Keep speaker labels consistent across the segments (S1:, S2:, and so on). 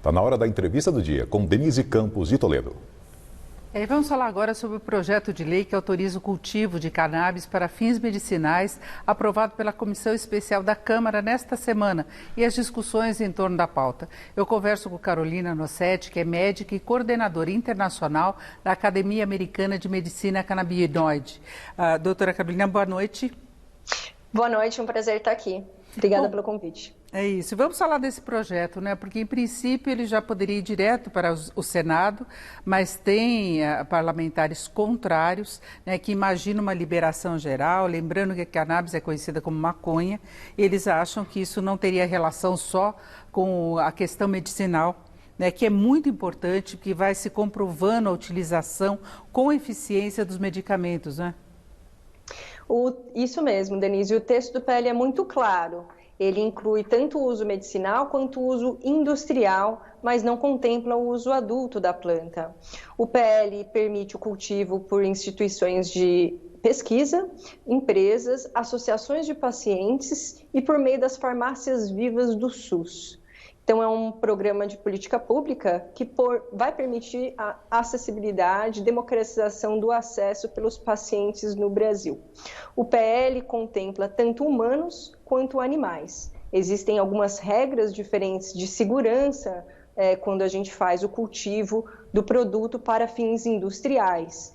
S1: Está na hora da entrevista do dia com Denise Campos de Toledo.
S2: Vamos falar agora sobre o projeto de lei que autoriza o cultivo de cannabis para fins medicinais, aprovado pela Comissão Especial da Câmara nesta semana, e as discussões em torno da pauta. Eu converso com Carolina Nossetti, que é médica e coordenadora internacional da Academia Americana de Medicina Canabinoide. Doutora Carolina, boa noite.
S3: Boa noite, um prazer estar aqui. Obrigada pelo convite.
S2: É isso. Vamos falar desse projeto, né? Porque, em princípio, ele já poderia ir direto para o Senado, mas tem parlamentares contrários, né, que imaginam uma liberação geral. Lembrando que a cannabis é conhecida como maconha. Eles acham que isso não teria relação só com a questão medicinal, né, que é muito importante, que vai se comprovando a utilização com eficiência dos medicamentos, né?
S3: Isso mesmo, Denise. O texto do PL é muito claro. Ele inclui tanto o uso medicinal quanto o uso industrial, mas não contempla o uso adulto da planta. O PL permite o cultivo por instituições de pesquisa, empresas, associações de pacientes e por meio das farmácias vivas do SUS. Então, é um programa de política pública que vai permitir a acessibilidade e democratização do acesso pelos pacientes no Brasil. O PL contempla tanto humanos quanto animais. Existem algumas regras diferentes de segurança quando a gente faz o cultivo do produto para fins industriais.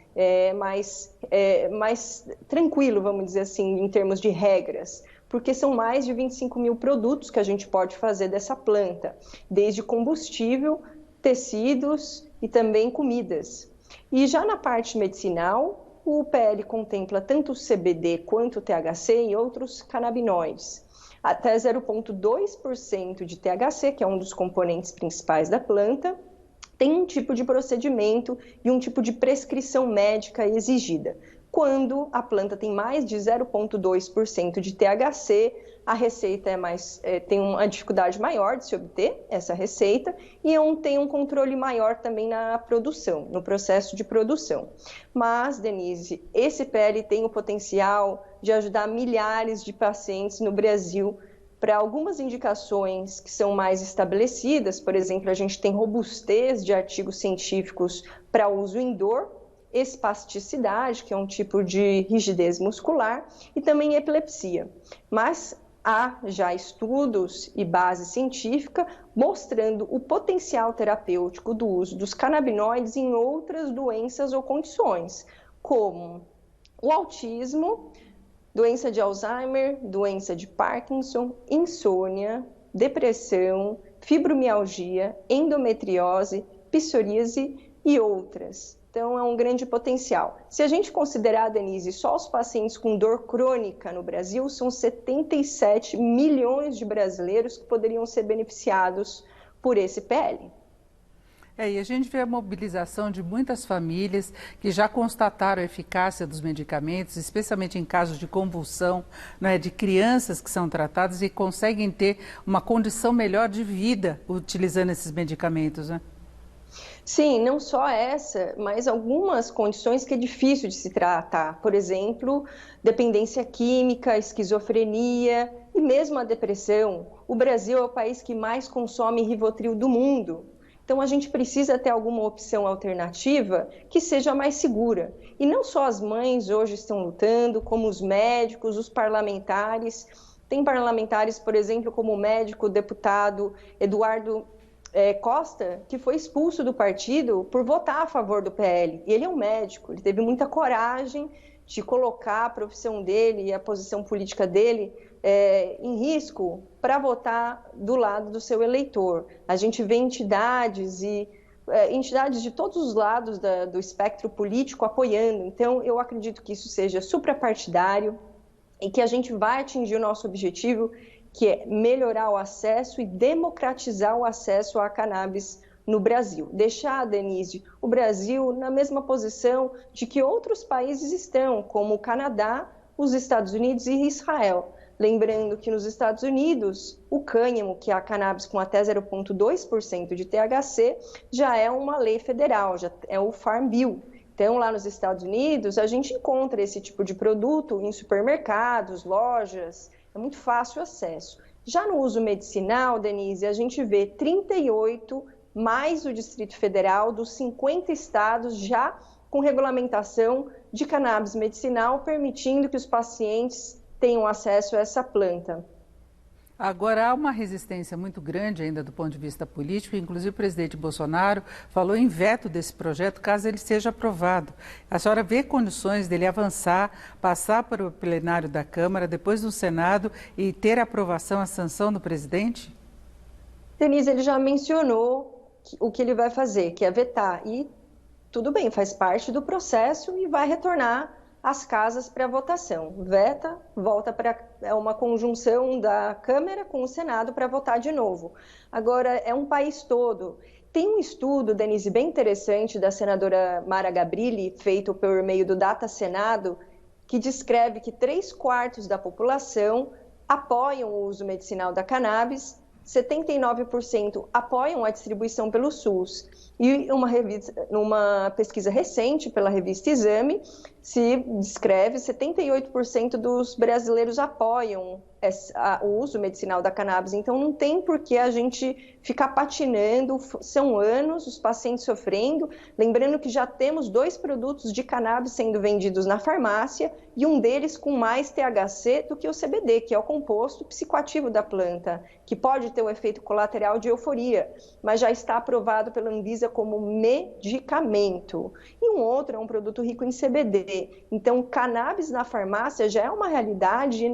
S3: Mais tranquilo, vamos dizer assim, em termos de regras, porque são mais de 25 mil produtos que a gente pode fazer dessa planta, desde combustível, tecidos e também comidas. E já na parte medicinal, o PL contempla tanto o CBD quanto o THC e outros canabinoides. Até 0,2% de THC, que é um dos componentes principais da planta, tem um tipo de procedimento e um tipo de prescrição médica exigida. Quando a planta tem mais de 0,2% de THC, a receita tem uma dificuldade maior de se obter essa receita e tem um controle maior também na produção, no processo de produção. Mas, Denise, esse PL tem o potencial de ajudar milhares de pacientes no Brasil para algumas indicações que são mais estabelecidas. Por exemplo, a gente tem robustez de artigos científicos para uso em dor, espasticidade, que é um tipo de rigidez muscular, e também epilepsia. Mas há já estudos e base científica mostrando o potencial terapêutico do uso dos canabinoides em outras doenças ou condições, como o autismo, doença de Alzheimer, doença de Parkinson, insônia, depressão, fibromialgia, endometriose, psoríase e outras. Então, é um grande potencial. Se a gente considerar, Denise, só os pacientes com dor crônica no Brasil, são 77 milhões de brasileiros que poderiam ser beneficiados por esse PL.
S2: E a gente vê a mobilização de muitas famílias que já constataram a eficácia dos medicamentos, especialmente em casos de convulsão, né, de crianças que são tratadas e conseguem ter uma condição melhor de vida utilizando esses medicamentos, né?
S3: Sim, não só essa, mas algumas condições que é difícil de se tratar. Por exemplo, dependência química, esquizofrenia e mesmo a depressão. O Brasil é o país que mais consome Rivotril do mundo. Então, a gente precisa ter alguma opção alternativa que seja mais segura. E não só as mães hoje estão lutando, como os médicos, os parlamentares. Tem parlamentares, por exemplo, como o médico deputado Eduardo Costa, que foi expulso do partido por votar a favor do PL. E ele é um médico, ele teve muita coragem de colocar a profissão dele e a posição política dele em risco para votar do lado do seu eleitor. A gente vê entidades de todos os lados do espectro político apoiando. Então, eu acredito que isso seja suprapartidário e que a gente vai atingir o nosso objetivo, que é melhorar o acesso e democratizar o acesso à cannabis no Brasil. Deixar, Denise, o Brasil na mesma posição de que outros países estão, como o Canadá, os Estados Unidos e Israel. Lembrando que nos Estados Unidos, o cânhamo, que é a cannabis com até 0,2% de THC, já é uma lei federal, já é o Farm Bill. Então, lá nos Estados Unidos, a gente encontra esse tipo de produto em supermercados, lojas, é muito fácil o acesso. Já no uso medicinal, Denise, a gente vê 38 mais o Distrito Federal, dos 50 estados já com regulamentação de cannabis medicinal, permitindo que os pacientes tenham acesso a essa planta.
S2: Agora, há uma resistência muito grande ainda do ponto de vista político, inclusive o presidente Bolsonaro falou em veto desse projeto, caso ele seja aprovado. A senhora vê condições dele avançar, passar para o plenário da Câmara, depois do Senado e ter a aprovação, a sanção do presidente?
S3: Denise, ele já mencionou o que ele vai fazer, que é vetar. E tudo bem, faz parte do processo e vai retornar às casas para votação. Veta, volta para uma conjunção da Câmara com o Senado para votar de novo. Agora, é um país todo. Tem um estudo, Denise, bem interessante, da senadora Mara Gabrilli, feito por meio do Data Senado, que descreve que 3/4 da população apoiam o uso medicinal da cannabis, 79% apoiam a distribuição pelo SUS. E numa pesquisa recente pela revista Exame, se descreve 78% dos brasileiros apoiam o uso medicinal da cannabis. Então, não tem por que a gente ficar patinando, são anos os pacientes sofrendo. Lembrando que já temos 2 produtos de cannabis sendo vendidos na farmácia e um deles com mais THC do que o CBD, que é o composto psicoativo da planta, que pode ter o efeito colateral de euforia, mas já está aprovado pela Anvisa como medicamento. E um outro é um produto rico em CBD. Então, cannabis na farmácia já é uma realidade e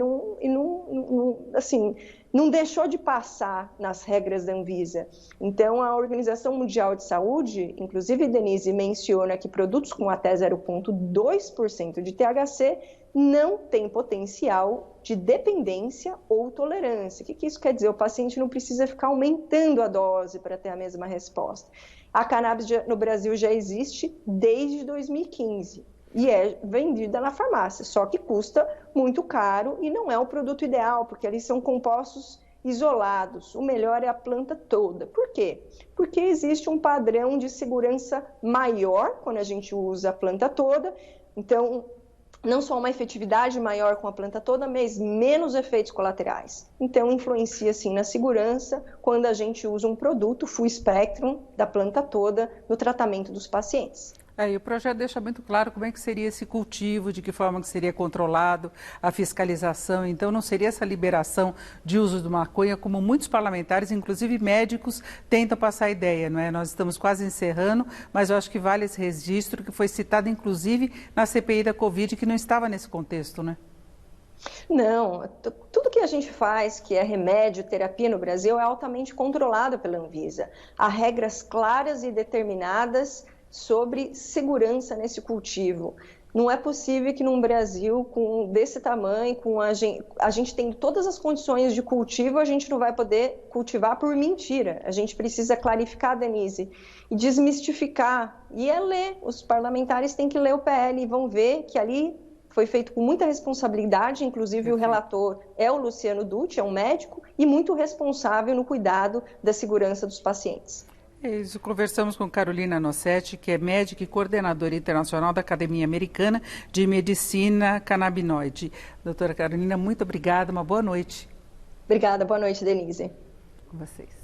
S3: não deixou de passar nas regras da Anvisa. Então, a Organização Mundial de Saúde, inclusive, Denise, menciona que produtos com até 0,2% de THC não têm potencial de dependência ou tolerância. O que isso quer dizer? O paciente não precisa ficar aumentando a dose para ter a mesma resposta. A cannabis no Brasil já existe desde 2015. E é vendida na farmácia, só que custa muito caro e não é o produto ideal, porque eles são compostos isolados. O melhor é a planta toda. Por quê? Porque existe um padrão de segurança maior quando a gente usa a planta toda. Então, não só uma efetividade maior com a planta toda, mas menos efeitos colaterais. Então, influencia sim na segurança quando a gente usa um produto full spectrum da planta toda no tratamento dos pacientes.
S2: E o projeto deixa muito claro como é que seria esse cultivo, de que forma que seria controlado, a fiscalização. Então, não seria essa liberação de uso de maconha, como muitos parlamentares, inclusive médicos, tentam passar a ideia, não é? Nós estamos quase encerrando, mas eu acho que vale esse registro, que foi citado, inclusive, na CPI da Covid, que não estava nesse contexto, né?
S3: Não, tudo que a gente faz, que é remédio, terapia no Brasil, é altamente controlado pela Anvisa. Há regras claras e determinadas sobre segurança nesse cultivo. Não é possível que num Brasil desse tamanho, a gente tem todas as condições de cultivo, a gente não vai poder cultivar por mentira. A gente precisa clarificar, Denise, e desmistificar. E é ler. Os parlamentares têm que ler o PL e vão ver que ali foi feito com muita responsabilidade, inclusive o relator é o Luciano Dutti, é um médico, e muito responsável no cuidado da segurança dos pacientes.
S2: É isso, conversamos com Carolina Nossetti, que é médica e coordenadora internacional da Academia Americana de Medicina Canabinoide. Doutora Carolina, muito obrigada, uma boa noite.
S3: Obrigada, boa noite, Denise.
S2: Com vocês.